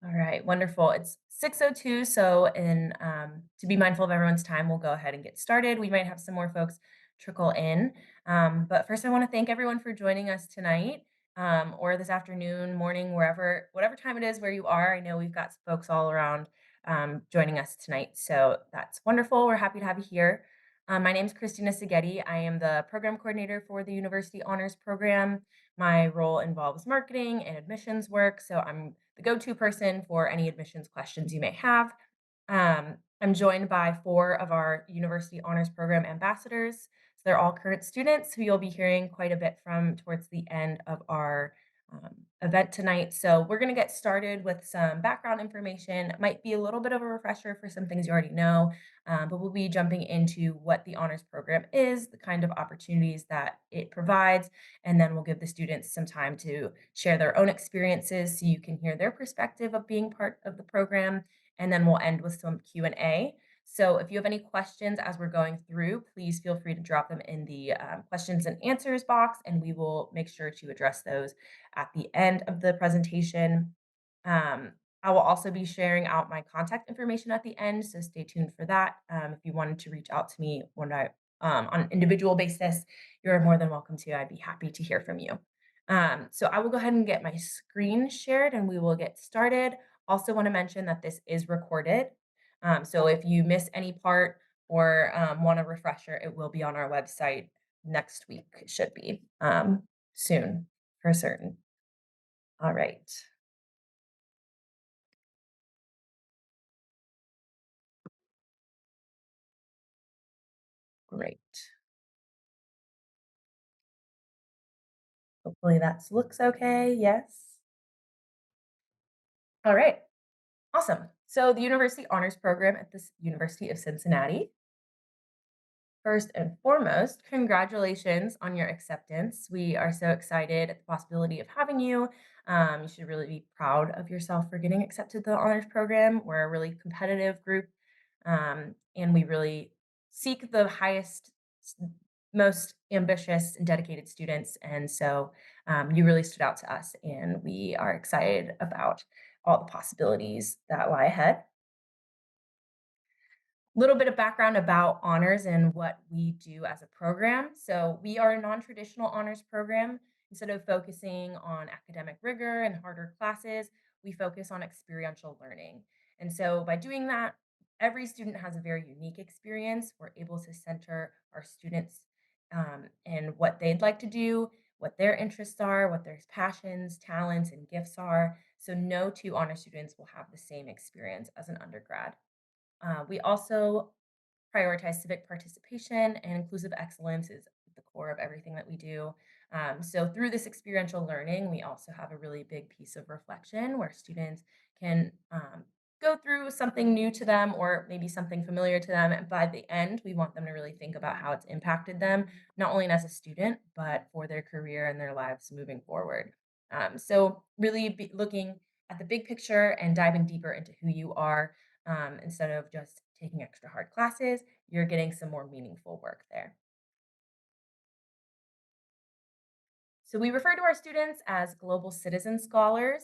All right, wonderful. It's 6:02, so to be mindful of everyone's time, we'll go ahead and get started. We might have some more folks trickle in, but first, I want to thank everyone for joining us tonight, or this afternoon, morning, wherever, whatever time it is where you are. I know we've got folks all around joining us tonight, so that's wonderful. We're happy to have you here. My name is Christina Seghetti. I am the program coordinator for the University Honors Program. My role involves marketing and admissions work, so I'm the go-to person for any admissions questions you may have. I'm joined by four of our University Honors Program ambassadors. So they're all current students who you'll be hearing quite a bit from towards the end of our event tonight. So we're going to get started with some background information. It might be a little bit of a refresher for some things you already know, but we'll be jumping into what the honors program is, the kind of opportunities that it provides, and then we'll give the students some time to share their own experiences so you can hear their perspective of being part of the program, and then we'll end with some Q&A. So if you have any questions as we're going through, please feel free to drop them in the questions and answers box, and we will make sure to address those at the end of the presentation. Um, I will also be sharing out my contact information at the end, so stay tuned for that. If you wanted to reach out to me on an individual basis, you're more than welcome to. I'd be happy to hear from you. So I will go ahead and get my screen shared and we will get started. Also, want to mention that this is recorded. So if you miss any part or want a refresher, it will be on our website next week. It should be soon for certain. All right, great. Hopefully that looks okay. Yes. All right. Awesome. So the University Honors Program at the University of Cincinnati. First and foremost, congratulations on your acceptance. We are so excited at the possibility of having you. You should really be proud of yourself for getting accepted to the honors program. We're a really competitive group, and we really seek the highest, s- most ambitious and dedicated students. And so you really stood out to us, and we are excited about all the possibilities that lie ahead. Little bit of background about honors and what we do as a program. So, we are a non-traditional honors program. Instead of focusing on academic rigor and harder classes, we focus on experiential learning. And so, by doing that, every student has a very unique experience. We're able to center our students in what they'd like to do, what their interests are, what their passions, talents, and gifts are. So, no two honor students will have the same experience as an undergrad. We also prioritize civic participation and inclusive excellence is at the core of everything that we do. So through this experiential learning, we also have a really big piece of reflection where students can go through something new to them or maybe something familiar to them. And by the end, we want them to really think about how it's impacted them, not only as a student, but for their career and their lives moving forward. So really looking at the big picture and diving deeper into who you are instead of just taking extra hard classes, you're getting some more meaningful work there. So we refer to our students as global citizen scholars.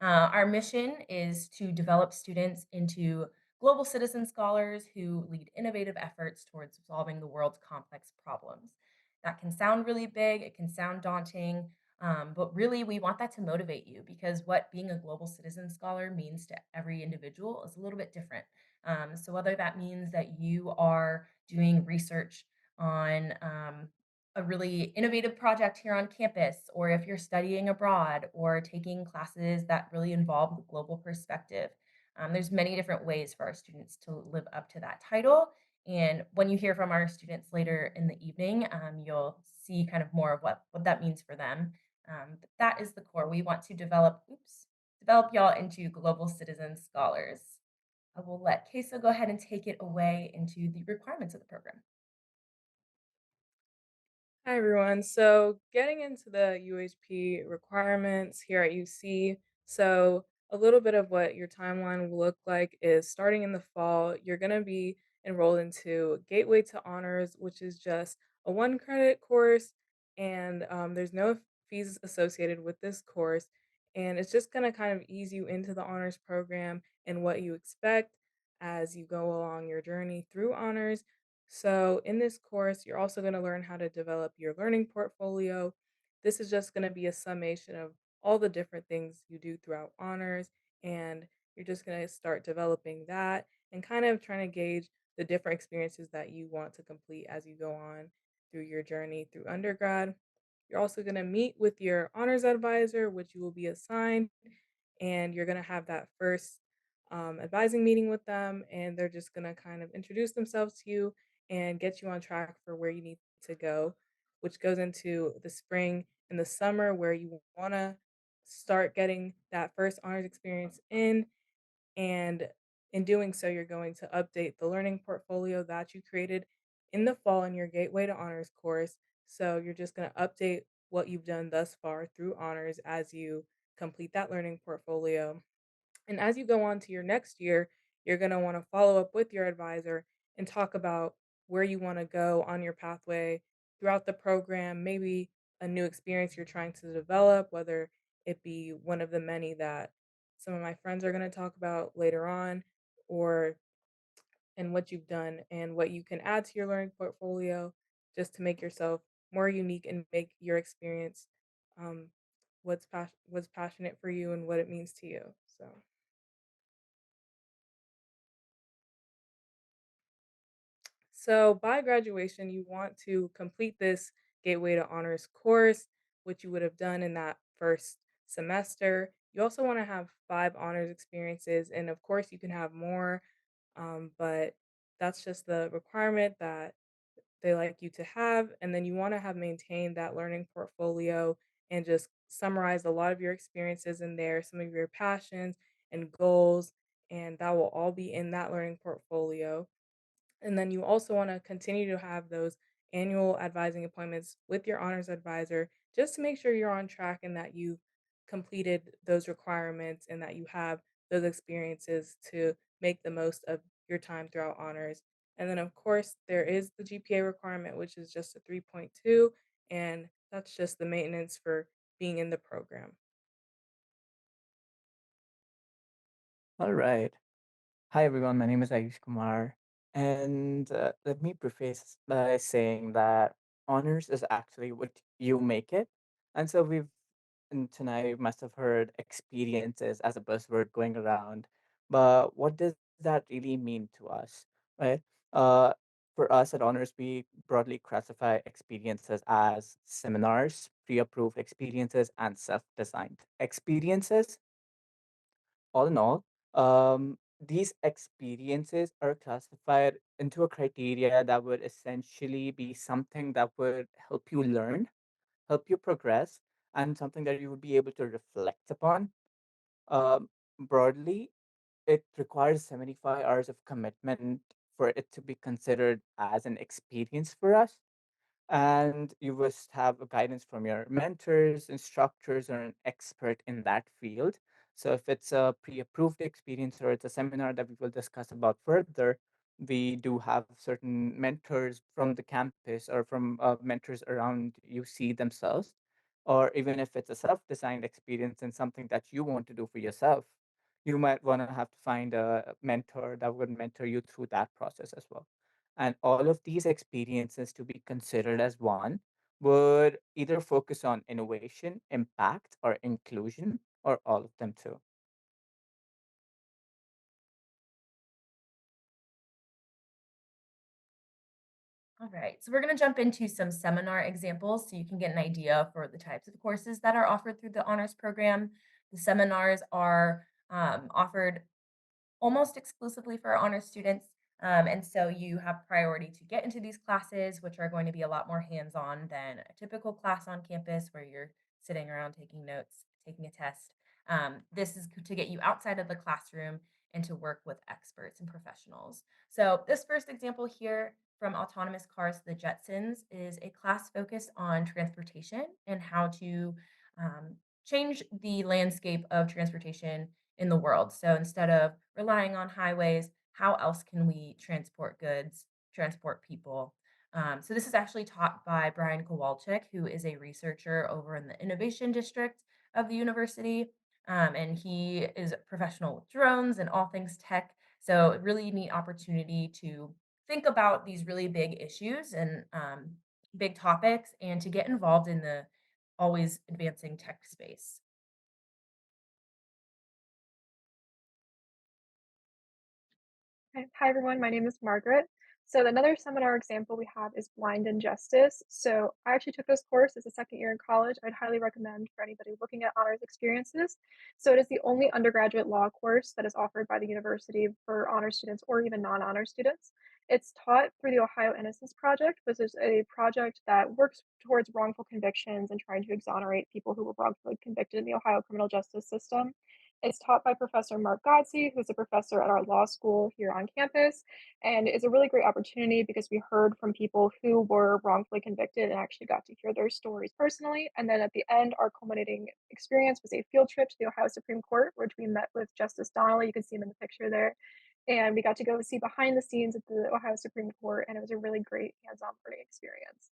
Our mission is to develop students into global citizen scholars who lead innovative efforts towards solving the world's complex problems. That can sound really big, it can sound daunting, but really we want that to motivate you because what being a global citizen scholar means to every individual is a little bit different. So whether that means that you are doing research on a really innovative project here on campus, or if you're studying abroad or taking classes that really involve the global perspective. There's many different ways for our students to live up to that title. And when you hear from our students later in the evening, you'll see kind of more of what that means for them. But that is the core. We want to develop y'all into global citizen scholars. I will let Queso go ahead and take it away into the requirements of the program. Hi everyone. So, getting into the UHP requirements here at UC. So, a little bit of what your timeline will look like is starting in the fall, you're going to be enrolled into Gateway to Honors, which is just a 1 credit course, and there's no fees associated with this course. And it's just going to kind of ease you into the honors program and what you expect as you go along your journey through honors. So, in this course, you're also going to learn how to develop your learning portfolio. This is just going to be a summation of all the different things you do throughout honors, and you're just going to start developing that and kind of trying to gauge the different experiences that you want to complete as you go on through your journey through undergrad. You're also going to meet with your honors advisor, which you will be assigned, and you're going to have that first advising meeting with them, and they're just going to kind of introduce themselves to you and get you on track for where you need to go, which goes into the spring and the summer where you want to start getting that first honors experience in. And in doing so, you're going to update the learning portfolio that you created in the fall in your Gateway to Honors course. So you're just going to update what you've done thus far through honors as you complete that learning portfolio. And as you go on to your next year, you're going to want to follow up with your advisor and talk about where you want to go on your pathway throughout the program, maybe a new experience you're trying to develop, whether it be one of the many that some of my friends are going to talk about later on, or and what you've done and what you can add to your learning portfolio just to make yourself more unique and make your experience um, what's passionate for you and what it means to you. So. So, by graduation, you want to complete this Gateway to Honors course, which you would have done in that first semester. You also want to have 5 honors experiences, and of course, you can have more, but that's just the requirement that they like you to have. And then you want to have maintained that learning portfolio and just summarize a lot of your experiences in there, some of your passions and goals, and that will all be in that learning portfolio. And then you also want to continue to have those annual advising appointments with your honors advisor just to make sure you're on track and that you've completed those requirements and that you have those experiences to make the most of your time throughout honors. And then, of course, there is the GPA requirement, which is just a 3.2, and that's just the maintenance for being in the program. All right. Hi, everyone. My name is Ayush Kumar. And let me preface by saying that honors is actually what you make it. And so and tonight, you must have heard experiences as a buzzword going around. But what does that really mean to us, right? Uh, for us at honors, we broadly classify experiences as seminars, pre approved experiences, and self designed experiences. All in all, these experiences are classified into a criteria that would essentially be something that would help you learn, help you progress, and something that you would be able to reflect upon. Broadly, it requires 75 hours of commitment for it to be considered as an experience for us, and you must have a guidance from your mentors, instructors, or an expert in that field. So if it's a pre-approved experience or it's a seminar that we will discuss about further, we do have certain mentors from the campus or from mentors around UC themselves. Or even if it's a self-designed experience and something that you want to do for yourself, you might want to have to find a mentor that would mentor you through that process as well. And all of these experiences to be considered as one would either focus on innovation, impact, or inclusion, or all of them too. All right, so we're going to jump into some seminar examples so you can get an idea for the types of courses that are offered through the honors program. The seminars are offered almost exclusively for honor students. And so you have priority to get into these classes, which are going to be a lot more hands-on than a typical class on campus where you're sitting around taking notes, taking a test. This is to get you outside of the classroom and to work with experts and professionals. So this first example here from Autonomous Cars to the Jetsons is a class focused on transportation and how to change the landscape of transportation in the world. So instead of relying on highways, how else can we transport goods, transport people? So this is actually taught by Brian Kowalczyk, who is a researcher over in the Innovation District of the university. and he is a professional with drones and all things tech. So, a really neat opportunity to think about these really big issues and big topics and to get involved in the always advancing tech space. Hi, everyone. My name is Margaret. So another seminar example we have is blind injustice. So I actually took this course as a second year in college. I'd highly recommend for anybody looking at honors experiences. So it is the only undergraduate law course that is offered by the university for honor students or even non-honor students. It's taught through the Ohio Innocence Project, which is a project that works towards wrongful convictions and trying to exonerate people who were wrongfully convicted in the Ohio criminal justice system. It's taught by Professor Mark Godsey, who's a professor at our law school here on campus, and it's a really great opportunity because we heard from people who were wrongfully convicted and actually got to hear their stories personally. And then at the end, our culminating experience was a field trip to the Ohio Supreme Court, which we met with Justice Donnelly. You can see him in the picture there. And we got to go see behind the scenes at the Ohio Supreme Court, and it was a really great hands-on learning experience.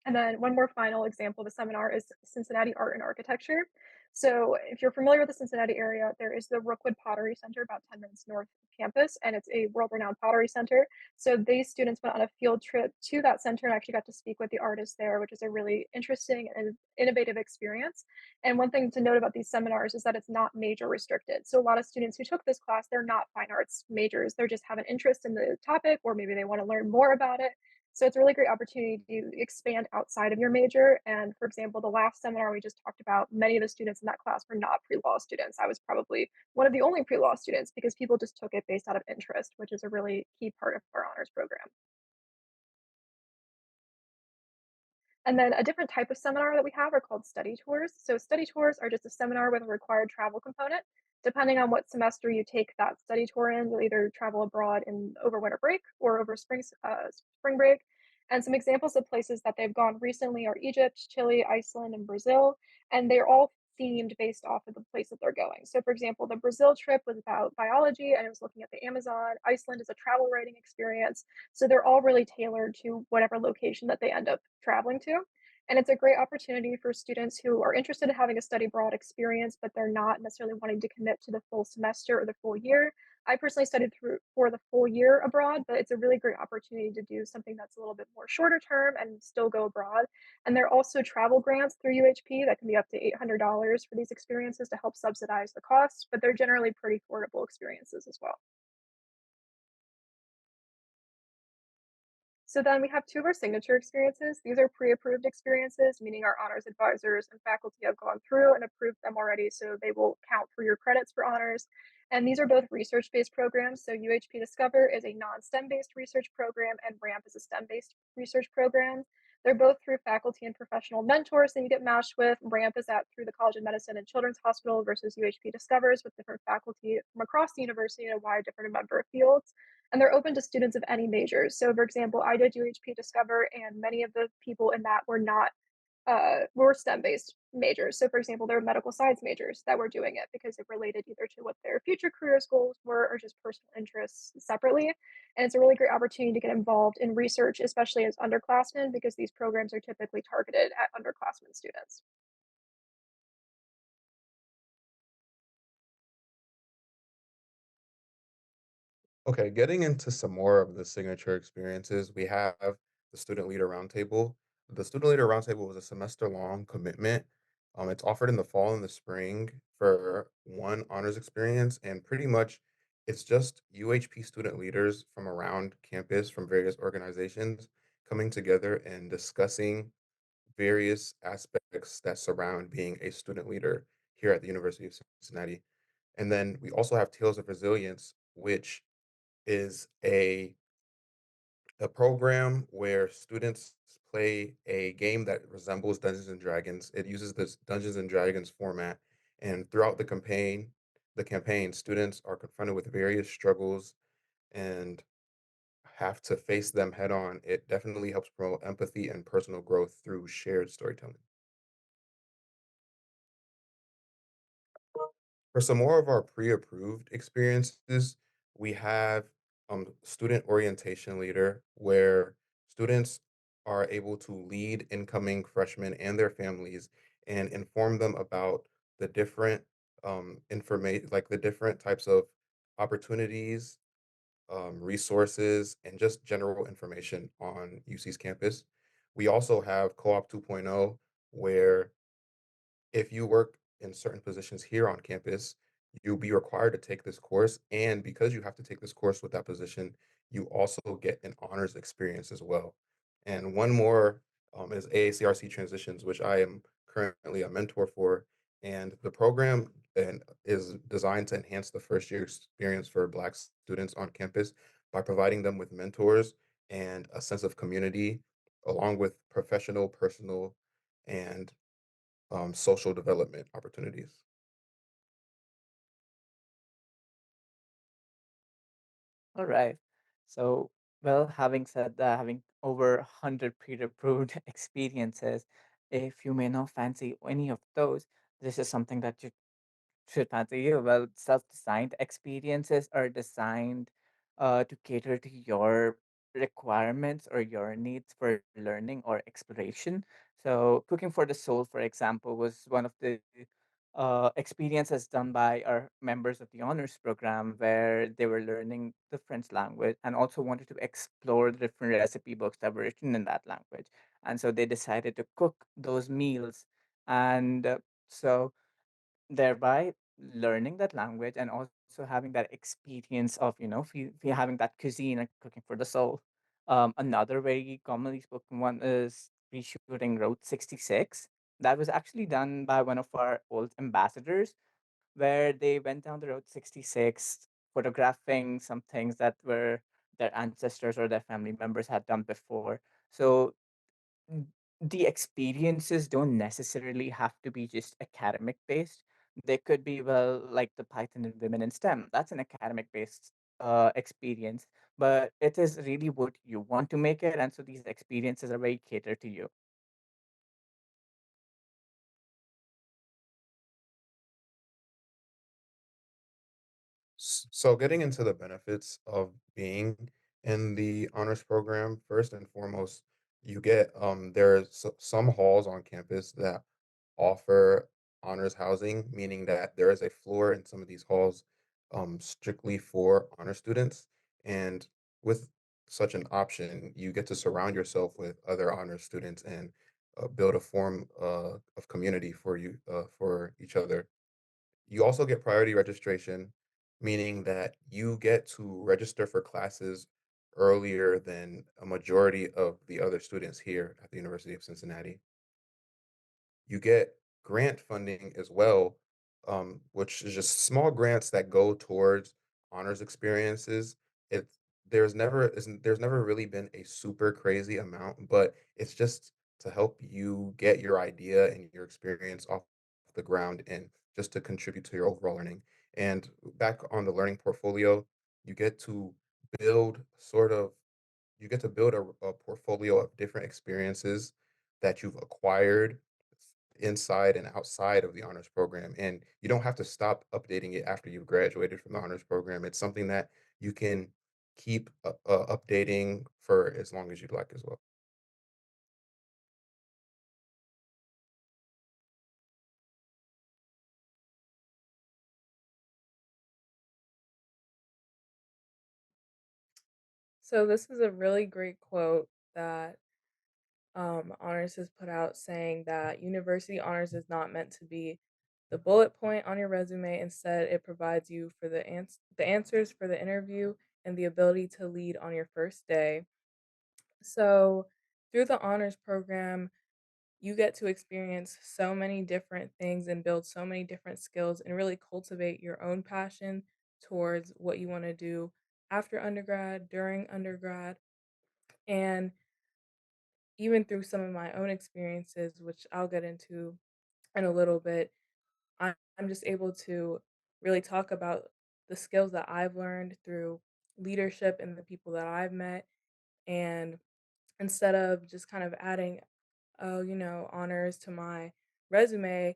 And then one more final example of a seminar is Cincinnati Art and Architecture. So if you're familiar with the Cincinnati area, there is the Rookwood Pottery Center about 10 minutes north of campus, and it's a world-renowned pottery center. So these students went on a field trip to that center and actually got to speak with the artists there, which is a really interesting and innovative experience. And one thing to note about these seminars is that it's not major restricted. So a lot of students who took this class, they're not fine arts majors. They just have an interest in the topic, or maybe they want to learn more about it. So it's a really great opportunity to expand outside of your major. And for example, the last seminar we just talked about, many of the students in that class were not pre-law students. I was probably one of the only pre-law students because people just took it based out of interest, which is a really key part of our honors program. And then a different type of seminar that we have are called study tours. So study tours are just a seminar with a required travel component. Depending on what semester you take that study tour in, you'll either travel abroad in over winter break or over spring break. And some examples of places that they've gone recently are Egypt, Chile, Iceland, and Brazil. And they're all themed based off of the place that they're going. So, for example, the Brazil trip was about biology and it was looking at the Amazon. Iceland is a travel writing experience. So they're all really tailored to whatever location that they end up traveling to. And it's a great opportunity for students who are interested in having a study abroad experience, but they're not necessarily wanting to commit to the full semester or the full year. I personally studied through for the full year abroad, but it's a really great opportunity to do something that's a little bit more shorter term and still go abroad. And there are also travel grants through UHP that can be up to $800 for these experiences to help subsidize the cost, but they're generally pretty affordable experiences as well. So then we have two of our signature experiences. These are pre-approved experiences, meaning our honors advisors and faculty have gone through and approved them already, so they will count for your credits for honors. And these are both research-based programs. So UHP Discover is a non-STEM-based research program, and RAMP is a STEM-based research program. They're both through faculty and professional mentors that you get matched with. RAMP is at through the College of Medicine and Children's Hospital versus UHP Discovers with different faculty from across the university in a wide different number of fields, and they're open to students of any majors. So, for example, I did UHP Discover, and many of the people in that were not were STEM based majors. So, for example, there were medical science majors that were doing it because it related either to what their future careers goals were or just personal interests separately. And it's a really great opportunity to get involved in research, especially as underclassmen, because these programs are typically targeted at underclassmen students. Okay, getting into some more of the signature experiences, we have the Student Leader Roundtable. The Student Leader Roundtable was a semester-long commitment. It's offered in the fall and the spring for one honors experience, and pretty much it's just UHP student leaders from around campus, from various organizations, coming together and discussing various aspects that surround being a student leader here at the University of Cincinnati. And then we also have Tales of Resilience, which is a program where students play a game that resembles Dungeons and Dragons. It uses this Dungeons and Dragons format, and throughout the campaign, students are confronted with various struggles and have to face them head on. It definitely helps promote empathy and personal growth through shared storytelling. For some more of our pre-approved experiences, we have student orientation leader, where students are able to lead incoming freshmen and their families and inform them about the different information, like the different types of opportunities, resources, and just general information on UC's campus. We also have Co-op 2.0, where if you work in certain positions here on campus, you'll be required to take this course. And because you have to take this course with that position, you also get an honors experience as well. And one more is AACRC Transitions, which I am currently a mentor for. And the program is designed to enhance the first year experience for Black students on campus by providing them with mentors and a sense of community, along with professional, personal, and social development opportunities. All right. So, well, having said that, having over 100 pre-approved experiences, if you may not fancy any of those, this is something that you should fancy you. Well, self-designed experiences are designed to cater to your requirements or your needs for learning or exploration. So, Cooking for the Soul, for example, was one of the experiences done by our members of the honors program where they were learning the French language and also wanted to explore the different recipe books that were written in that language. And so they decided to cook those meals. And so thereby learning that language and also having that experience of having that cuisine and cooking for the soul. Another very commonly spoken one is reshooting Route 66. That was actually done by one of our old ambassadors, where they went down the Road 66 photographing some things that were their ancestors or their family members had done before. So the experiences don't necessarily have to be just academic based. They could be, well, like the Python and Women in STEM. That's an academic based experience, but it is really what you want to make it. And so these experiences are very catered to you. So getting into the benefits of being in the honors program, first and foremost, you get there's some halls on campus that offer honors housing, meaning that there is a floor in some of these halls strictly for honor students. And with such an option, you get to surround yourself with other honor students and build a form of community for you for each other. You also get priority registration, meaning that you get to register for classes earlier than a majority of the other students here at the University of Cincinnati. You get grant funding as well, which is just small grants that go towards honors experiences. It's there's never really been a super crazy amount, but it's just to help you get your idea and your experience off the ground and just to contribute to your overall learning. And back on the learning portfolio, you get to build sort of you get to build a portfolio of different experiences that you've acquired inside and outside of the honors program. And you don't have to stop updating it after you've graduated from the honors program. It's something that you can keep updating for as long as you'd like as well. So this is a really great quote that Honors has put out saying that university honors is not meant to be the bullet point on your resume. Instead, it provides you for the answers for the interview and the ability to lead on your first day. So, through the honors program, you get to experience so many different things and build so many different skills and really cultivate your own passion towards what you want to do after undergrad, during undergrad, and even through some of my own experiences, which I'll get into in a little bit, I'm just able to really talk about the skills that I've learned through leadership and the people that I've met. And instead of just kind of adding, oh, honors to my resume,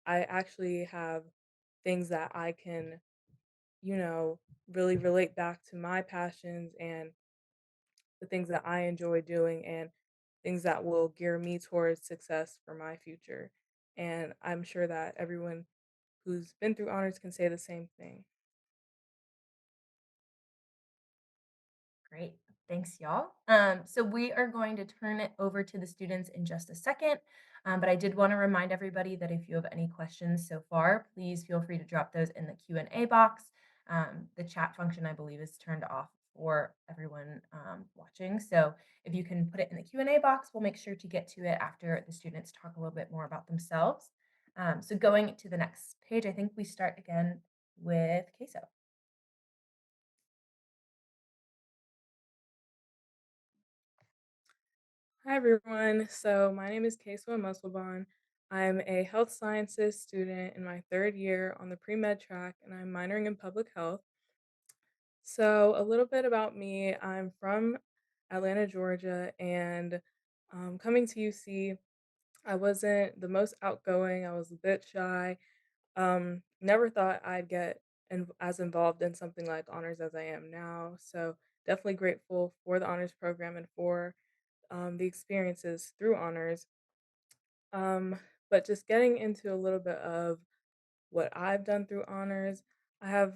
I actually have things that I can, you know, really relate back to my passions and the things that I enjoy doing and things that will gear me towards success for my future. and I'm sure that everyone who's been through honors can say the same thing. Great. Thanks, y'all. So we are going to turn it over to the students in just a second. But I did want to remind everybody that if you have any questions so far, please feel free to drop those in the Q&A box. The chat function, I believe, is turned off for everyone watching. So if you can put it in the Q&A box, we'll make sure to get to it after the students talk a little bit more about themselves. So going to the next page, I think we start again with Queso. Hi everyone. So my name is Keswa Musselbaum. I'm a health sciences student in my third year on the pre-med track, and I'm minoring in public health. So a little bit about me. I'm from Atlanta, Georgia, and coming to UC, I wasn't the most outgoing. I was a bit shy. Never thought I'd get as involved in something like honors as I am now. So definitely grateful for the honors program and for the experiences through honors. Um, but just getting into a little bit of what I've done through honors, I have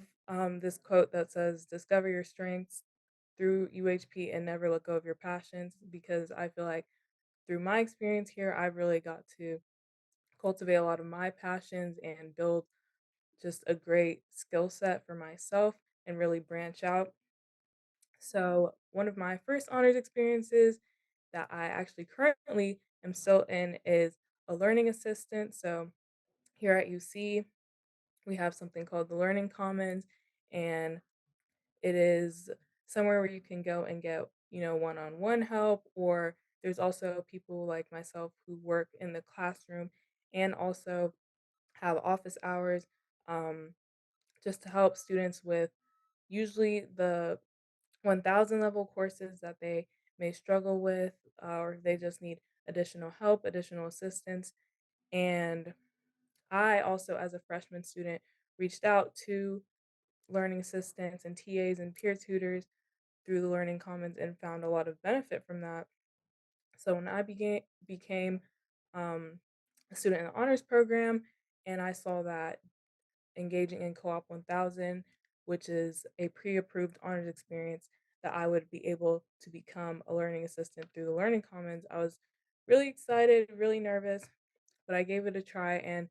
this quote that says, "Discover your strengths through UHP and never let go of your passions," because I feel like through my experience here, I've really got to cultivate a lot of my passions and build just a great skill set for myself and really branch out. So, one of my first honors experiences that I actually currently am still in is a learning assistant. So, here at UC, we have something called the Learning Commons, and it is somewhere where you can go and get, one-on-one help, or there's also people like myself who work in the classroom and also have office hours, um, just to help students with usually the 1000 level courses that they may struggle with, or they just need additional help, additional assistance. And I also, as a freshman student, reached out to learning assistants and TAs and peer tutors through the Learning Commons and found a lot of benefit from that. So when I became um, a student in the honors program, and I saw that engaging in Co-op 1000, which is a pre-approved honors experience, that I would be able to become a learning assistant through the Learning Commons. I was really excited, really nervous, but I gave it a try, and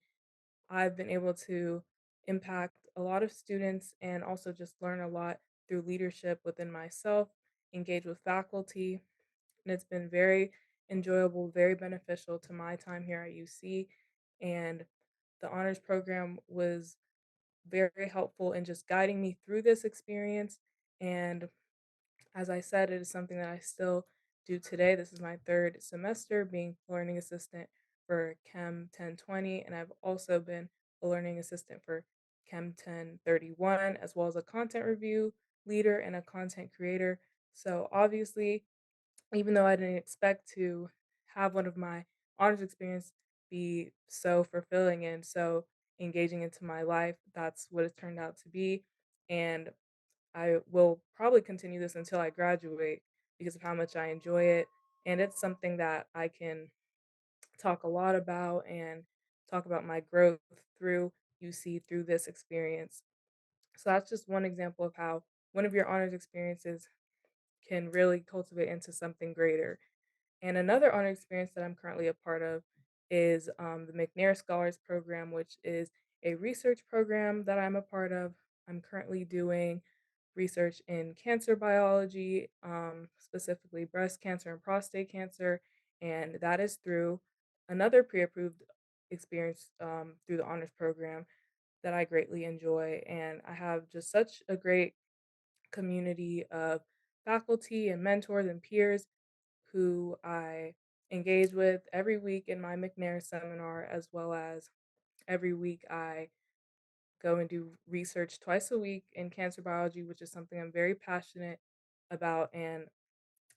I've been able to impact a lot of students and also just learn a lot through leadership within myself, engage with faculty, and it's been very enjoyable, very beneficial to my time here at UC. And the honors program was very helpful in just guiding me through this experience. And as I said, it is something that I still do today. This is my third semester being learning assistant for Chem 1020, and I've also been a learning assistant for Chem 1031, as well as a content review leader and a content creator. So obviously, even though I didn't expect to have one of my honors experience be so fulfilling and so engaging into my life, that's what it turned out to be. And I will probably continue this until I graduate because of how much I enjoy it. And it's something that I can talk a lot about and talk about my growth through UC through this experience. So that's just one example of how one of your honors experiences can really cultivate into something greater. And another honor experience that I'm currently a part of is the McNair Scholars Program, which is a research program that I'm a part of. I'm currently doing research in cancer biology, specifically breast cancer and prostate cancer, and that is through another pre approved experience through the honors program that I greatly enjoy. And I have just such a great community of faculty and mentors and peers who I engage with every week in my McNair seminar, as well as every week I go and do research twice a week in cancer biology, which is something I'm very passionate about. And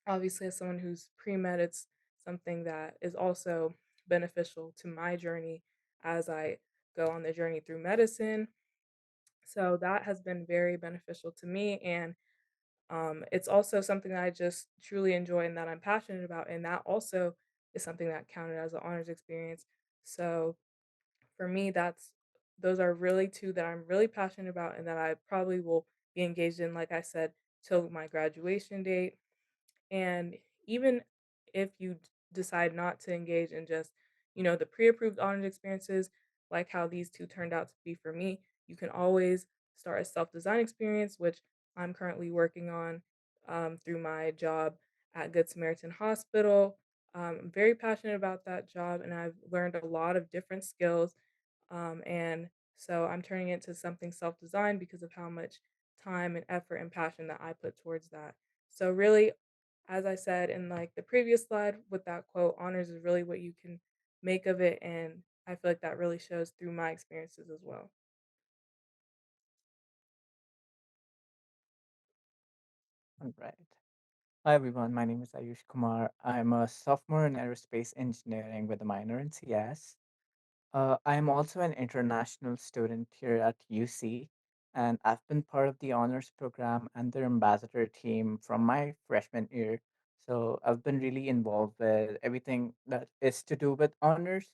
obviously, as someone who's pre med, it's something that is also beneficial to my journey as I go on the journey through medicine. So that has been very beneficial to me. And it's also something that I just truly enjoy and that I'm passionate about, and that also is something that counted as an honors experience. So for me, that's those are really 2 that I'm really passionate about and that I probably will be engaged in, like I said, till my graduation date. And even if you decide not to engage in just, the pre-approved honors experiences, like how these 2 turned out to be for me, you can always start a self-design experience, which I'm currently working on through my job at Good Samaritan Hospital. I'm very passionate about that job, and I've learned a lot of different skills. And so I'm turning it into something self-designed because of how much time and effort and passion that I put towards that. So really, as I said in like the previous slide with that quote, honors is really what you can make of it. And I feel like that really shows through my experiences as well. All right. Hi everyone, my name is Ayush Kumar. I'm a sophomore in aerospace engineering with a minor in CS. I am also an international student here at UC, and I've been part of the honors program and their ambassador team from my freshman year. So I've been really involved with everything that is to do with honors.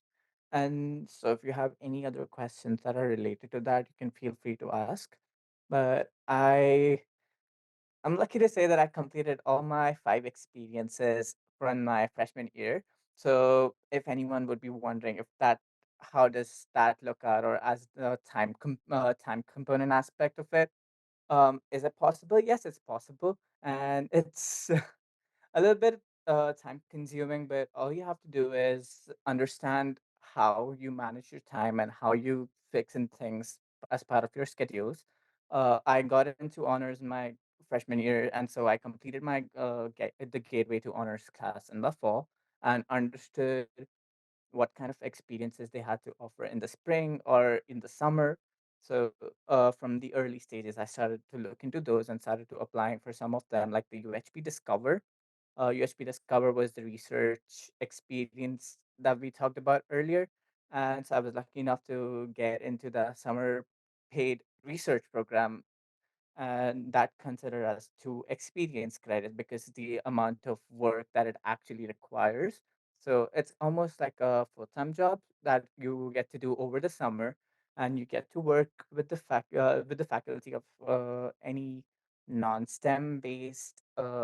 And so if you have any other questions that are related to that, you can feel free to ask. But I'm lucky to say that I completed all my 5 experiences from my freshman year. So if anyone would be wondering if that how does that look out or as the time component aspect of it, is it possible? Yes, it's possible, and it's a little bit time consuming, but all you have to do is understand how you manage your time and how you fix in things as part of your schedules. I got into honors in my freshman year, and so I completed my the gateway to honors class in the fall and understood what kind of experiences they had to offer in the spring or in the summer. So from the early stages, I started to look into those and started to applying for some of them, like the UHP Discover. UHP Discover was the research experience that we talked about earlier. And so I was lucky enough to get into the summer paid research program, and that considered as 2 experience credits because the amount of work that it actually requires. So it's almost like a full-time job that you get to do over the summer, and you get to work with with the faculty of any non-STEM based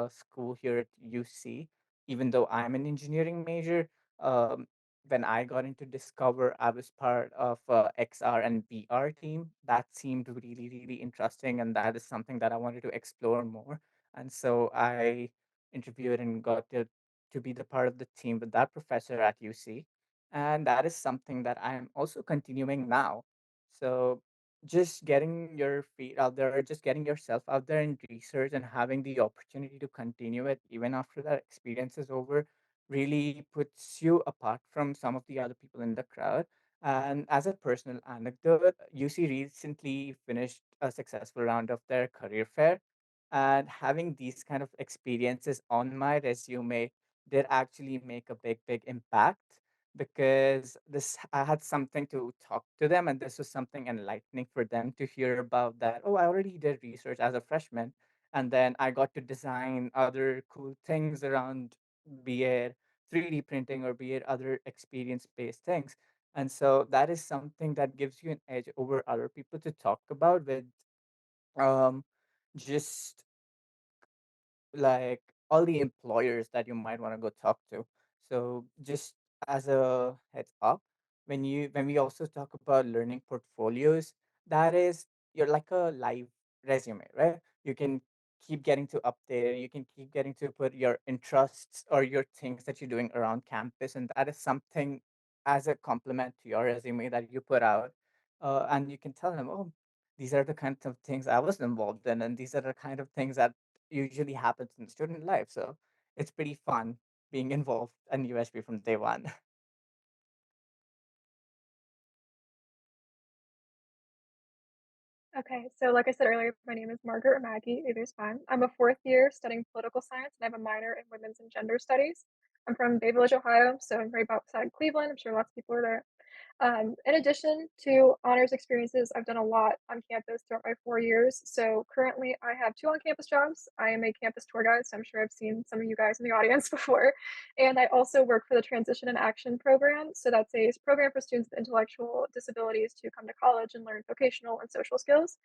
school here at UC. Even though I'm an engineering major, um, when I got into Discover, I was part of XR and VR team. That seemed really, really interesting, and that is something that I wanted to explore more. And so I interviewed and got to be the part of the team with that professor at UC, and that is something that I am also continuing now. So just getting your feet out there, just getting yourself out there in research, and having the opportunity to continue it even after that experience is over really puts you apart from some of the other people in the crowd. And as a personal anecdote, UC recently finished a successful round of their career fair. And having these kind of experiences on my resume did actually make a big, big impact because this I had something to talk to them, and this was something enlightening for them to hear about that. Oh, I already did research as a freshman, and then I got to design other cool things around, be it 3D printing or be it other experience based things. And so that is something that gives you an edge over other people to talk about with um just like all the employers that you might want to go talk to. So just as a heads up, when we also talk about learning portfolios, that is you're like a live resume, right? You can keep getting to update, you can keep getting to put your interests or your things that you're doing around campus, and that is something as a complement to your resume that you put out. And you can tell them, oh, these are the kinds of things I was involved in, and these are the kind of things that usually happens in student life. So it's pretty fun being involved in USB from day one. Okay, so like I said earlier, my name is Margaret or Maggie, either's fine. I'm a fourth year studying political science, and I have a minor in women's and gender studies. I'm from Bay Village, Ohio, so I'm right outside Cleveland. I'm sure lots of people are there. In addition to honors experiences, I've done a lot on campus throughout my 4 years. So currently, I have two on campus jobs. I am a campus tour guide, so I'm sure I've seen some of you guys in the audience before. And I also work for the Transition and Action program. So that's a program for students with intellectual disabilities to come to college and learn vocational and social skills.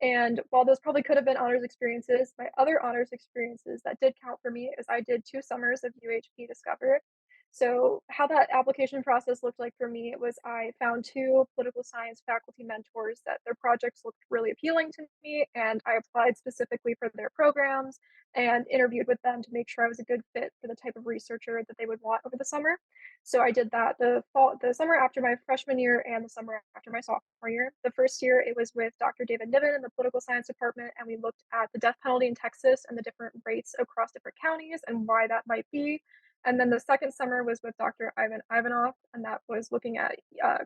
And while those probably could have been honors experiences, my other honors experiences that did count for me is I did 2 summers of UHP Discover. So, how that application process looked like for me was I found 2 political science faculty mentors that their projects looked really appealing to me, and I applied specifically for their programs and interviewed with them to make sure I was a good fit for the type of researcher that they would want over the summer. So I did that the summer after my freshman year and the summer after my sophomore year. The first year, it was with Dr. David Niven in the political science department, and we looked at the death penalty in Texas and the different rates across different counties and why that might be. And then the second summer was with Dr. Ivan Ivanov, and that was looking at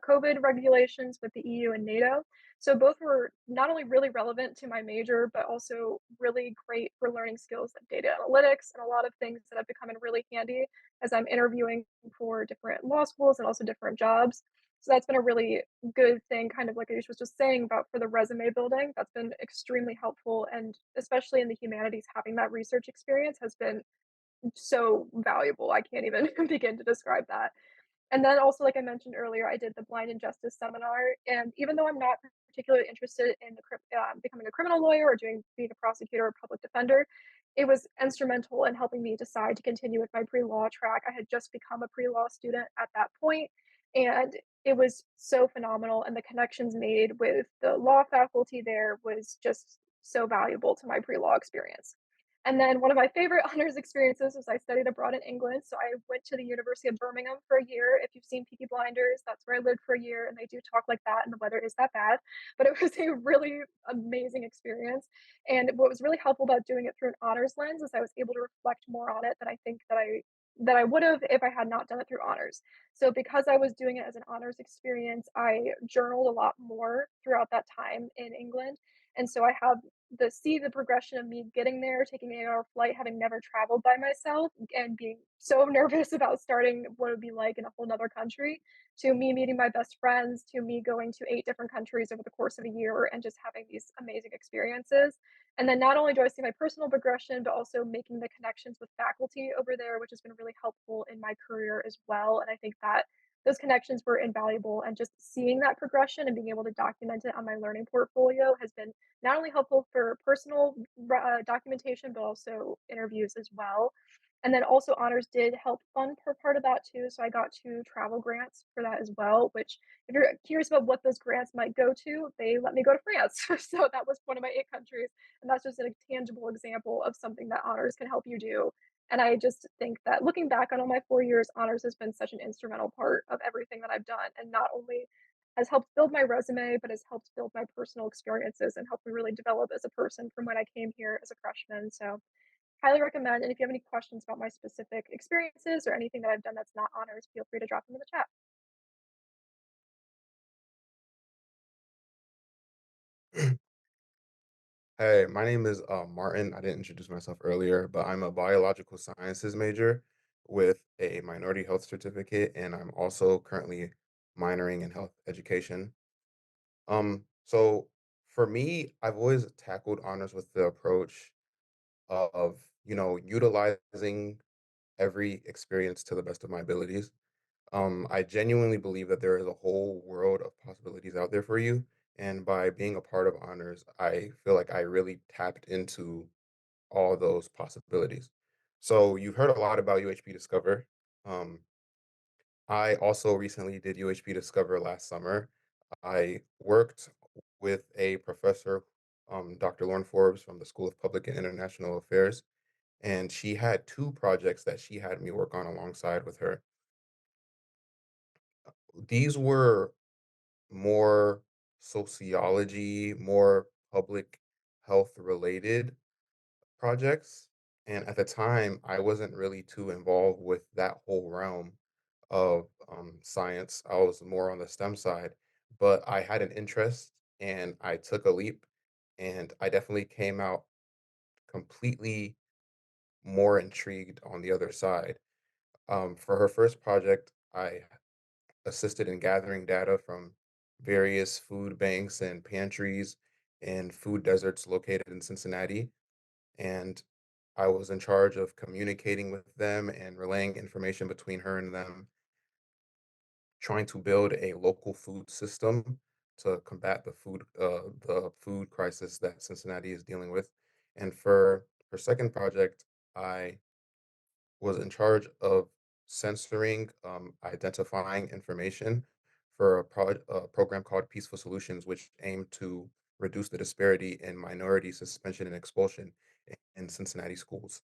COVID regulations with the EU and NATO. So both were not only really relevant to my major, but also really great for learning skills like data analytics and a lot of things that have become in really handy as I'm interviewing for different law schools and also different jobs. So that's been a really good thing, kind of like Ayush was just saying about for the resume building. That's been extremely helpful. And especially in the humanities, having that research experience has been so valuable. I can't even begin to describe that. And then also, like I mentioned earlier, I did the Blind Injustice seminar, and even though I'm not particularly interested in becoming a criminal lawyer or being a prosecutor or public defender, it was instrumental in helping me decide to continue with my pre-law track. I had just become a pre-law student at that point, and it was so phenomenal, and the connections made with the law faculty there was just so valuable to my pre-law experience. And then one of my favorite honors experiences was I studied abroad in England. So I went to the University of Birmingham for a year. If you've seen Peaky Blinders, that's where I lived for a year, and they do talk like that, and the weather is that bad. But it was a really amazing experience. And what was really helpful about doing it through an honors lens is I was able to reflect more on it than I think that I would have if I had not done it through honors. So because I was doing it as an honors experience, I journaled a lot more throughout that time in England. And so I have the progression of me getting there, taking an 8-hour flight, having never traveled by myself, and being so nervous about starting what it would be like in a whole 'nother country, to me meeting my best friends, to me going to 8 different countries over the course of a year and just having these amazing experiences. And then not only do I see my personal progression, but also making the connections with faculty over there, which has been really helpful in my career as well. And I think that those connections were invaluable. And just seeing that progression and being able to document it on my learning portfolio has been not only helpful for personal documentation, but also interviews as well. And then also honors did help fund for part of that too. So I got 2 travel grants for that as well, which if you're curious about what those grants might go to, they let me go to France. So that was one of my 8 countries. And that's just a tangible example of something that honors can help you do. And I just think that looking back on all my 4 years, honors has been such an instrumental part of everything that I've done. And not only has helped build my resume, but has helped build my personal experiences and helped me really develop as a person from when I came here as a freshman. So highly recommend. And if you have any questions about my specific experiences or anything that I've done that's not honors, feel free to drop them in the chat. Hey, my name is Martin. I didn't introduce myself earlier, but I'm a biological sciences major with a minority health certificate, and I'm also currently minoring in health education. So for me, I've always tackled honors with the approach of, utilizing every experience to the best of my abilities. I genuinely believe that there is a whole world of possibilities out there for you. And by being a part of honors, I feel like I really tapped into all those possibilities. So you've heard a lot about UHP Discover. Um, I also recently did UHP Discover last summer. I worked with a professor, Dr. Lauren Forbes from the School of Public and International Affairs, and she had 2 projects that she had me work on alongside with her. These were more sociology, more public health related projects. And at the time, I wasn't really too involved with that whole realm of science. I was more on the STEM side, but I had an interest and I took a leap, and I definitely came out completely more intrigued on the other side. For her first project, I assisted in gathering data from various food banks and pantries and food deserts located in Cincinnati. And I was in charge of communicating with them and relaying information between her and them, trying to build a local food system to combat the food crisis that Cincinnati is dealing with. And for her second project, I was in charge of censoring, identifying information for a program called Peaceful Solutions, which aimed to reduce the disparity in minority suspension and expulsion in Cincinnati schools.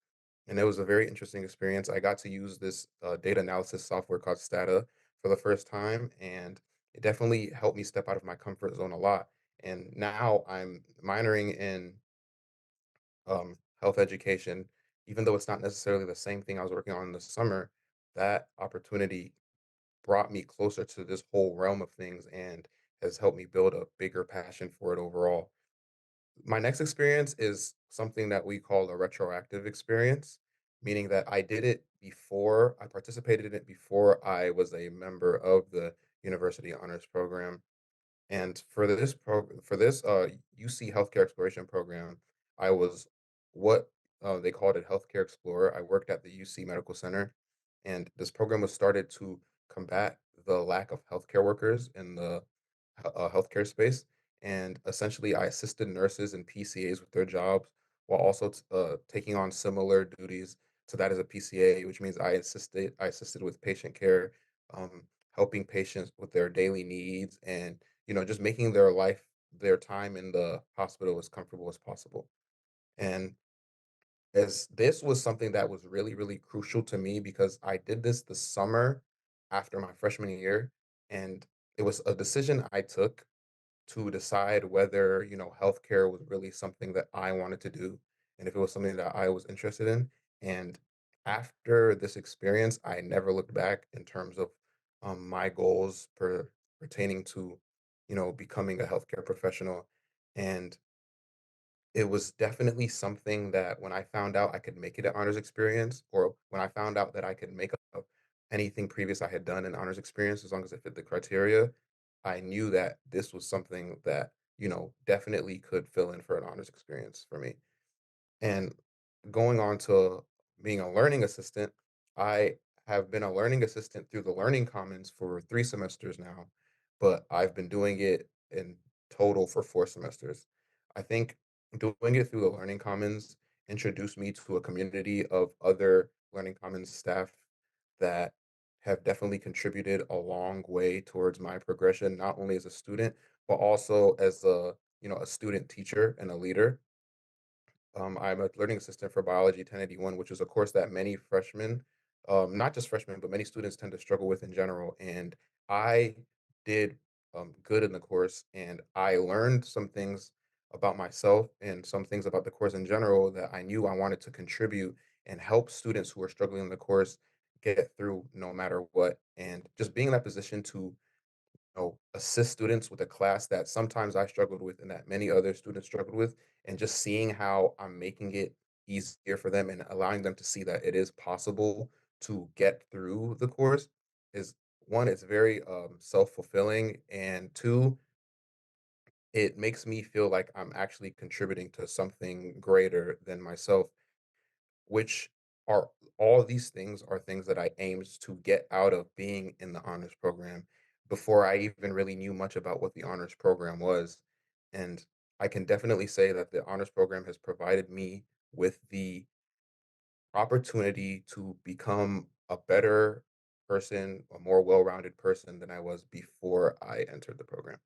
And it was a very interesting experience. I got to use this data analysis software called Stata for the first time, and it definitely helped me step out of my comfort zone a lot. And now I'm minoring in health education, even though it's not necessarily the same thing I was working on in the summer, that opportunity brought me closer to this whole realm of things and has helped me build a bigger passion for it overall. My next experience is something that we call a retroactive experience, meaning that I participated in it before I was a member of the university honors program. And for this UC Healthcare Exploration Program, I was what they called it Healthcare Explorer. I worked at the UC Medical Center, and this program was started to combat the lack of healthcare workers in the healthcare space. And essentially, I assisted nurses and PCAs with their jobs while also taking on similar duties to that as a PCA, which means I assisted with patient care, helping patients with their daily needs, and just making their time in the hospital as comfortable as possible. And as this was something that was really, really crucial to me because I did this the summer after my freshman year, and it was a decision I took to decide whether, healthcare was really something that I wanted to do and if it was something that I was interested in. And after this experience, I never looked back in terms of my goals pertaining to, becoming a healthcare professional. And it was definitely something that when I found out I could make it an honors experience, or when I found out that I could make up anything previous I had done in honors experience as long as it fit the criteria, I knew that this was something that, definitely could fill in for an honors experience for me. And going on to being a learning assistant, I have been a learning assistant through the Learning Commons for 3 semesters now, but I've been doing it in total for 4 semesters. I think doing it through the Learning Commons introduced me to a community of other Learning Commons staff that have definitely contributed a long way towards my progression, not only as a student, but also as a student teacher and a leader. I'm a learning assistant for Biology 1081, which is a course that many freshmen, not just freshmen, but many students tend to struggle with in general. And I did good in the course, and I learned some things about myself and some things about the course in general that I knew I wanted to contribute and help students who are struggling in the course get through no matter what. And just being in that position to assist students with a class that sometimes I struggled with and that many other students struggled with, and just seeing how I'm making it easier for them and allowing them to see that it is possible to get through the course is one, it's very self-fulfilling, and two, it makes me feel like I'm actually contributing to something greater than myself, which are all these things are things that I aimed to get out of being in the honors program before I even really knew much about what the honors program was. And I can definitely say that the honors program has provided me with the opportunity to become a better person, a more well-rounded person than I was before I entered the program.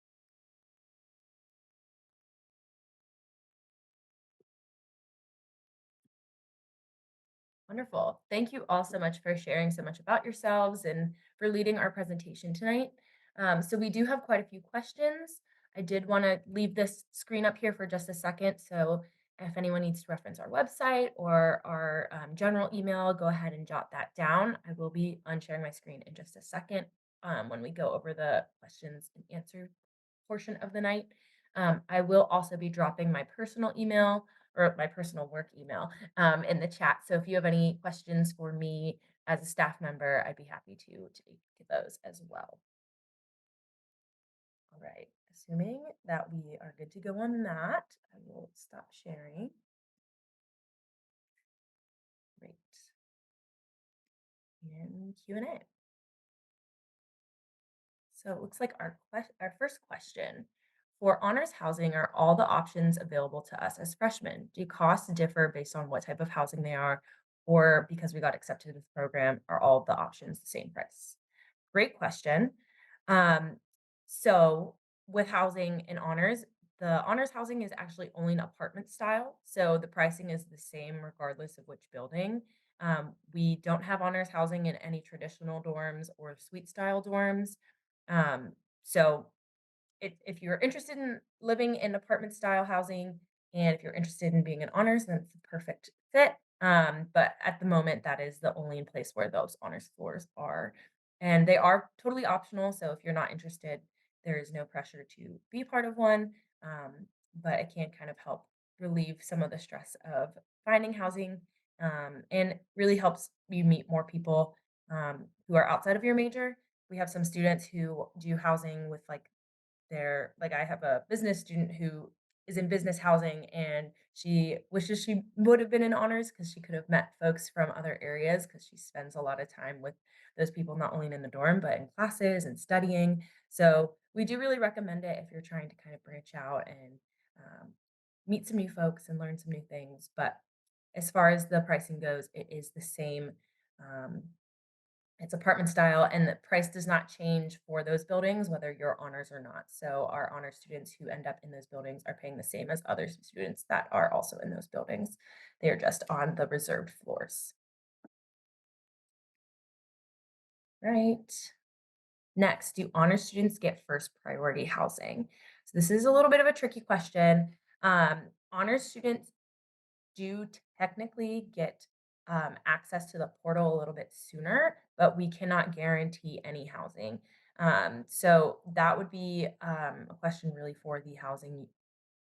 Wonderful. Thank you all so much for sharing so much about yourselves and for leading our presentation tonight. So we do have quite a few questions. I did want to leave this screen up here for just a second. So if anyone needs to reference our website or our general email, go ahead and jot that down. I will be unsharing my screen in just a second when we go over the questions and answer portion of the night. I will also be dropping my personal email or my personal work email in the chat. So if you have any questions for me as a staff member, I'd be happy to take those as well. All right. Assuming that we are good to go on that, I will stop sharing. Great. And Q&A. So it looks like our first question. For honors housing, are all the options available to us as freshmen? Do costs differ based on what type of housing they are, or because we got accepted to the program, are all the options the same price? Great question. Um, so with housing and honors, the honors housing is actually only an apartment style. So the pricing is the same regardless of which building. We don't have honors housing in any traditional dorms or suite style dorms. Um, so if you're interested in living in apartment style housing and if you're interested in being an honors, then it's a perfect fit. But at the moment, that is the only place where those honors floors are. And they are totally optional. So if you're not interested, there is no pressure to be part of one. But it can kind of help relieve some of the stress of finding housing and really helps you meet more people who are outside of your major. We have some students who do housing with like I have a business student who is in business housing and she wishes she would have been in honors because she could have met folks from other areas because she spends a lot of time with those people not only in the dorm but in classes and studying. So we do really recommend it if you're trying to kind of branch out and um, meet some new folks and learn some new things. But as far as the pricing goes, it is the same. Um, it's apartment style, and the price does not change for those buildings, whether you're honors or not. So our honor students who end up in those buildings are paying the same as other students that are also in those buildings. They are just on the reserved floors. Right. Next, do honor students get first priority housing? So this is a little bit of a tricky question. Honor students do technically get access to the portal a little bit sooner, but we cannot guarantee any housing. So that would be a question really for the housing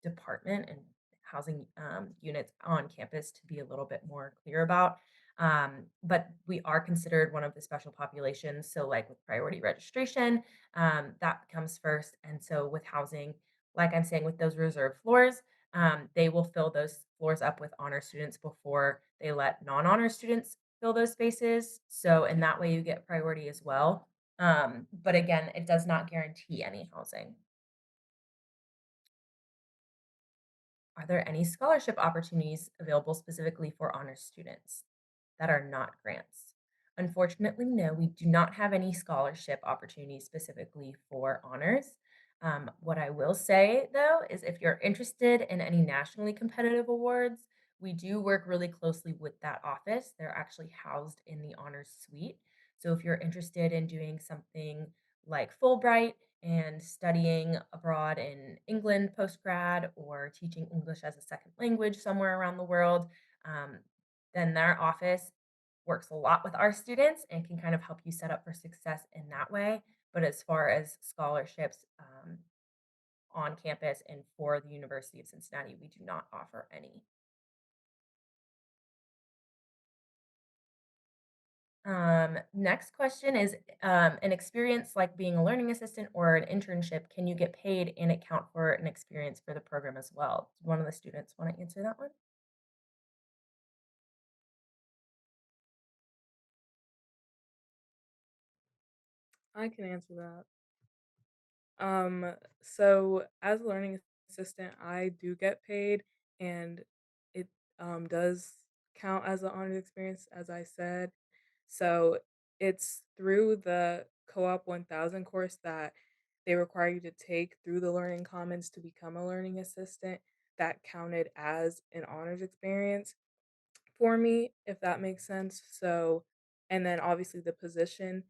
department and housing units on campus to be a little bit more clear about. But we are considered one of the special populations. So, like with priority registration, that comes first. And so, with housing, like I'm saying, with those reserved floors, they will fill those floors up with honor students before they let non honor students fill those spaces. So, in that way, you get priority as well. But again, it does not guarantee any housing. Are there any scholarship opportunities available specifically for honors students that are not grants? Unfortunately, no, we do not have any scholarship opportunities specifically for honors. What I will say though is if you're interested in any nationally competitive awards, we do work really closely with that office. They're actually housed in the honors suite. So if you're interested in doing something like Fulbright and studying abroad in England post grad or teaching English as a second language somewhere around the world, um, then their office works a lot with our students and can kind of help you set up for success in that way. But as far as scholarships on campus and for the University of Cincinnati, we do not offer any. Next question is an experience like being a learning assistant or an internship, can you get paid and account for an experience for the program as well? Does one of the students want to answer that one? I can answer that. So as a learning assistant, I do get paid and it does count as an honors experience as I said. So it's through the Co-op 1000 course that they require you to take through the Learning Commons to become a learning assistant that counted as an honors experience for me, if that makes sense. So, and then obviously the position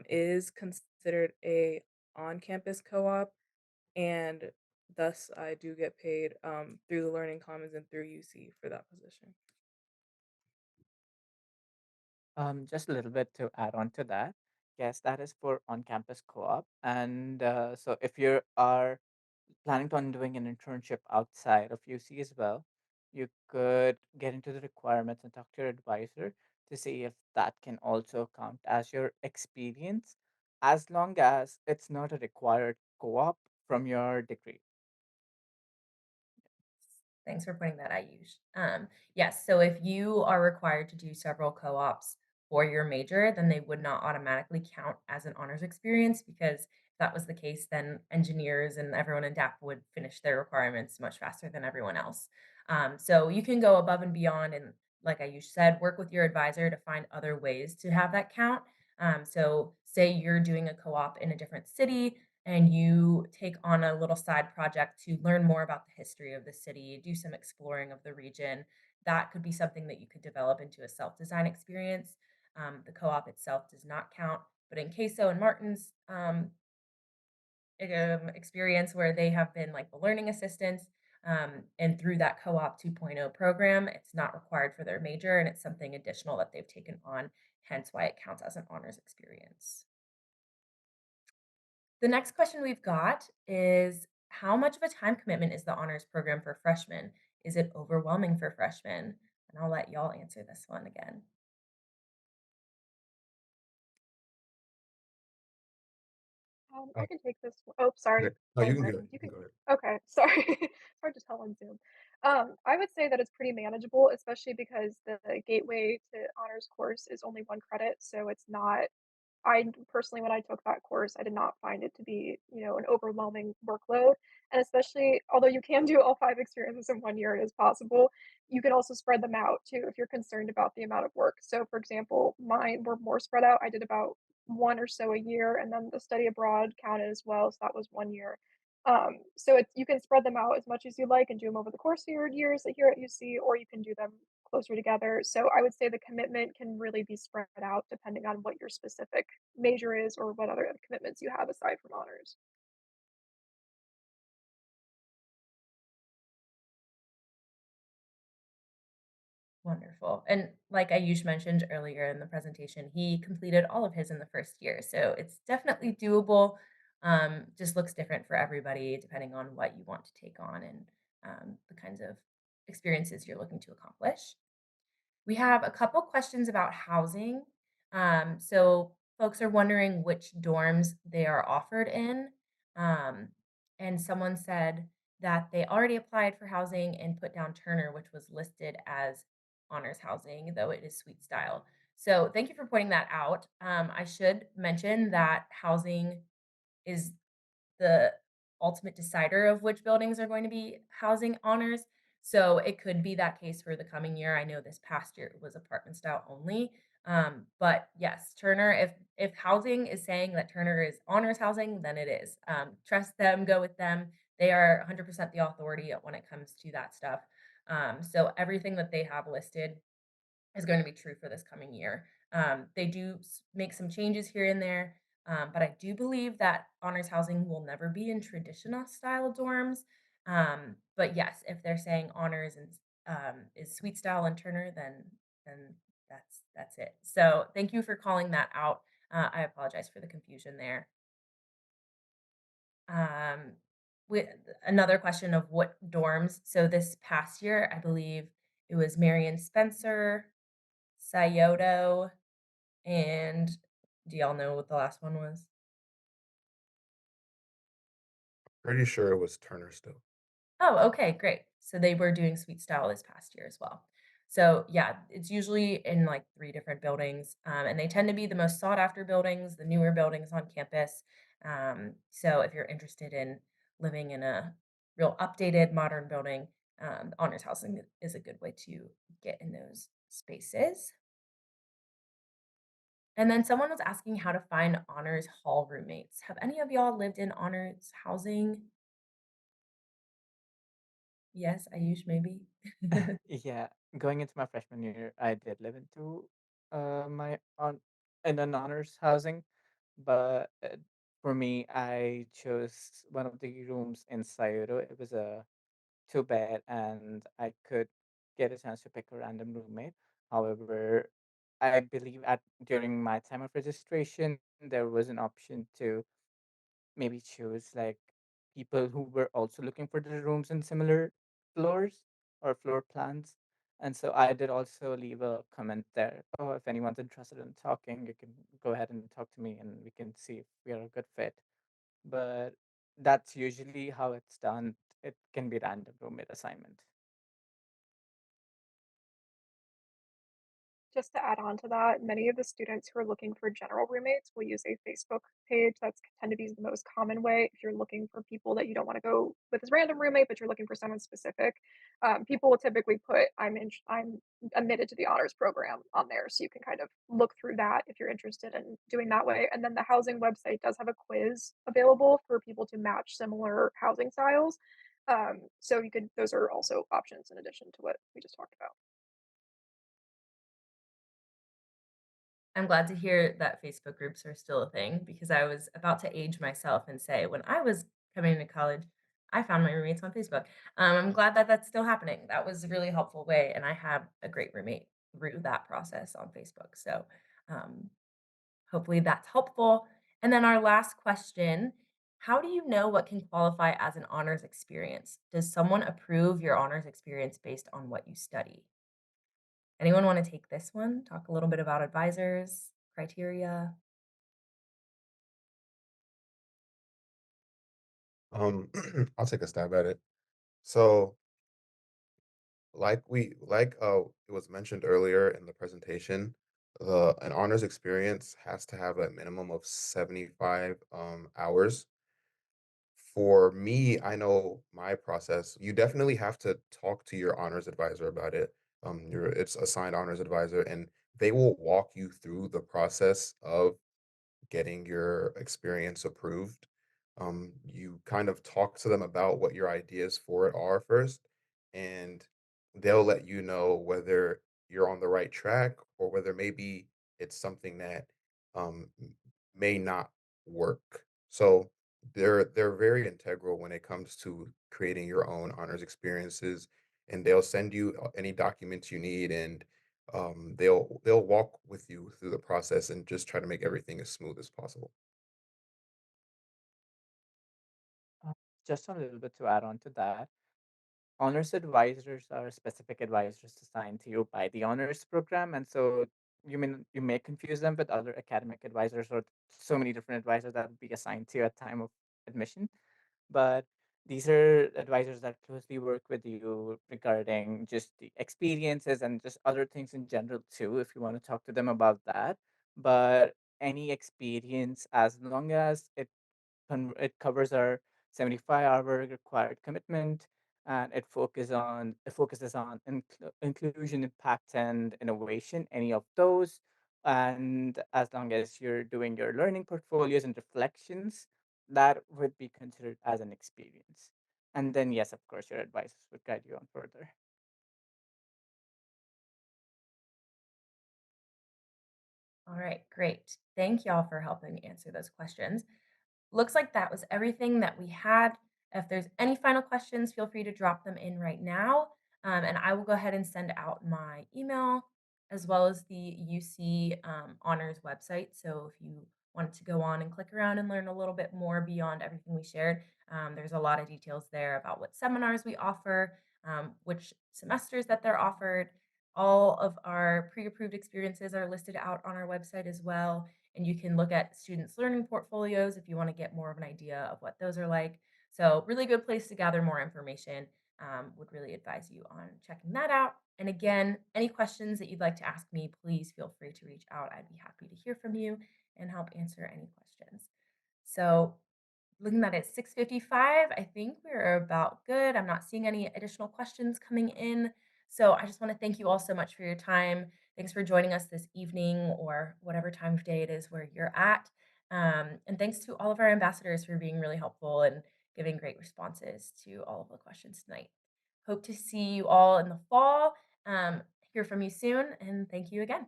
is considered a on-campus co-op, and thus I do get paid through the Learning Commons and through UC for that position. Just a little bit to add on to that. Yes, that is for on-campus co-op. And so if you are planning on doing an internship outside of UC as well, you could get into the requirements and talk to your advisor to see if that can also count as your experience, as long as it's not a required co-op from your degree. Thanks for pointing that out, Yush. Yes, so if you are required to do several co-ops for your major, then they would not automatically count as an honors experience because if that was the case, then engineers and everyone in DAP would finish their requirements much faster than everyone else. So you can go above and beyond and like I said, work with your advisor to find other ways to have that count. So say you're doing a co-op in a different city, and you take on a little side project to learn more about the history of the city, do some exploring of the region. That could be something that you could develop into a self design experience. The co op itself does not count, but in Queso and Martin's experience where they have been like the learning assistants, and through that co op 2.0 program, it's not required for their major and it's something additional that they've taken on, hence why it counts as an honors experience. The next question we've got is how much of a time commitment is the honors program for freshmen? Is it overwhelming for freshmen? And I'll let y'all answer this one again. I Uh, can take this one. Oh, sorry. okay. No, Go you ahead, can go. Brendan. You You can can. go ahead. Okay, sorry. It's hard to tell on Zoom. I would say that it's pretty manageable, especially because the gateway to honors course is only 1 credit, so it's not I personally, when I took that course, I did not find it to be, an overwhelming workload. And especially, although you can do all 5 experiences in 1 year, it is possible. You can also spread them out too if you're concerned about the amount of work. So, for example, mine were more spread out. I did about one or so a year, and then the study abroad counted as well. So that was 1 year. So you can spread them out as much as you like and do them over the course of your years here at UC, or you can do them closer together. So I would say the commitment can really be spread out depending on what your specific major is or what other commitments you have aside from honors. Wonderful. And like Ayush mentioned earlier in the presentation, he completed all of his in the first year. So it's definitely doable. Just looks different for everybody depending on what you want to take on and the kinds of experiences you're looking to accomplish. We have a couple questions about housing. So folks are wondering which dorms they are offered in. Um, and someone said that they already applied for housing and put down Turner, which was listed as honors housing, though it is suite style. So thank you for pointing that out. I should mention that housing is the ultimate decider of which buildings are going to be housing honors. So it could be that case for the coming year. I know this past year it was apartment style only. But yes, Turner, if housing is saying that Turner is honors housing, then it is. Trust them, go with them. They are 100% the authority when it comes to that stuff. So everything that they have listed is going to be true for this coming year. They do make some changes here and there, but I do believe that honors housing will never be in traditional style dorms. But yes, if they're saying honors and is suite style and Turner, then that's it. So thank you for calling that out. I apologize for the confusion there. Um, with another question of what dorms. So this past year, I believe it was Marion Spencer, Scioto, and do y'all know what the last one was? Pretty sure it was Turner still. Oh, okay, great. So they were doing suite style this past year as well. So yeah, it's usually in like 3 different buildings, and they tend to be the most sought after buildings, the newer buildings on campus. So if you're interested in living in a real updated modern building, honors housing is a good way to get in those spaces. And then someone was asking how to find honors hall roommates. Have any of y'all lived in honors housing? Yes, Ayush, maybe? Yeah, going into my freshman year, I did live into my on in an honors housing, but for me, I chose one of the rooms in Scioto. It was a 2 bed, and I could get a chance to pick a random roommate. However, I believe at during my time of registration, there was an option to maybe choose like people who were also looking for the rooms in similar floors or floor plans. And so I did also leave a comment there. Oh, if anyone's interested in talking, you can go ahead and talk to me and we can see if we are a good fit. But that's usually how it's done. It can be random roommate assignment. Just to add on to that, many of the students who are looking for general roommates will use a Facebook page. That's tend to be the most common way if you're looking for people that you don't want to go with as random roommate, but you're looking for someone specific. People will typically put I'm admitted to the honors program on there, so you can kind of look through that if you're interested in doing that way. And then the housing website does have a quiz available for people to match similar housing styles. So you could those are also options in addition to what we just talked about. I'm glad to hear that Facebook groups are still a thing because I was about to age myself and say when I was coming into college, I found my roommates on Facebook. I'm glad that that's still happening. That was a really helpful way, and I have a great roommate through that process on Facebook. So um, hopefully that's helpful. And then our last question: how do you know what can qualify as an honors experience? Does someone approve your honors experience based on what you study? Anyone want to take this one? Talk a little bit about advisors, criteria. Um, I'll take a stab at it. So, it was mentioned earlier in the presentation, the an honors experience has to have a minimum of 75 hours. For me, I know my process. You definitely have to talk to your honors advisor about it. Your it's assigned honors advisor, and they will walk you through the process of getting your experience approved. You kind of talk to them about what your ideas for it are first, and they'll let you know whether you're on the right track or whether maybe it's something that may not work. So they're very integral when it comes to creating your own honors experiences, and they'll send you any documents you need, and they'll walk with you through the process and just try to make everything as smooth as possible. Uh, Just a little bit to add on to that. Honors advisors are specific advisors assigned to you by the honors program, and so you may confuse them with other academic advisors or so many different advisors that would be assigned to you at time of admission. But these are advisors that closely work with you regarding just the experiences and just other things in general too, if you want to talk to them about that. But any experience, as long as it covers our 75-hour required commitment, and it focuses on inclusion, impact, and innovation, any of those. And as long as you're doing your learning portfolios and reflections, that would be considered as an experience. And then, yes, of course, your advisors would guide you on further. All right, great. Thank y'all for helping answer those questions. Looks like that was everything that we had. If there's any final questions, feel free to drop them in right now. And I will go ahead and send out my email as well as the UC honors website. So if you wanted to go on and click around and learn a little bit more beyond everything we shared, there's a lot of details there about what seminars we offer, which semesters that they're offered. All of our pre approved experiences are listed out on our website as well, and you can look at students' learning portfolios if you want to get more of an idea of what those are like. So, really good place to gather more information. Would really advise you on checking that out. And again, any questions that you'd like to ask me, please feel free to reach out. I'd be happy to hear from you and help answer any questions. So, looking at it 6:55, I think we're about good. I'm not seeing any additional questions coming in. So I just want to thank you all so much for your time. Thanks for joining us this evening or whatever time of day it is where you're at. And thanks to all of our ambassadors for being really helpful and giving great responses to all of the questions tonight. Hope to see you all in the fall. Hear from you soon, and thank you again.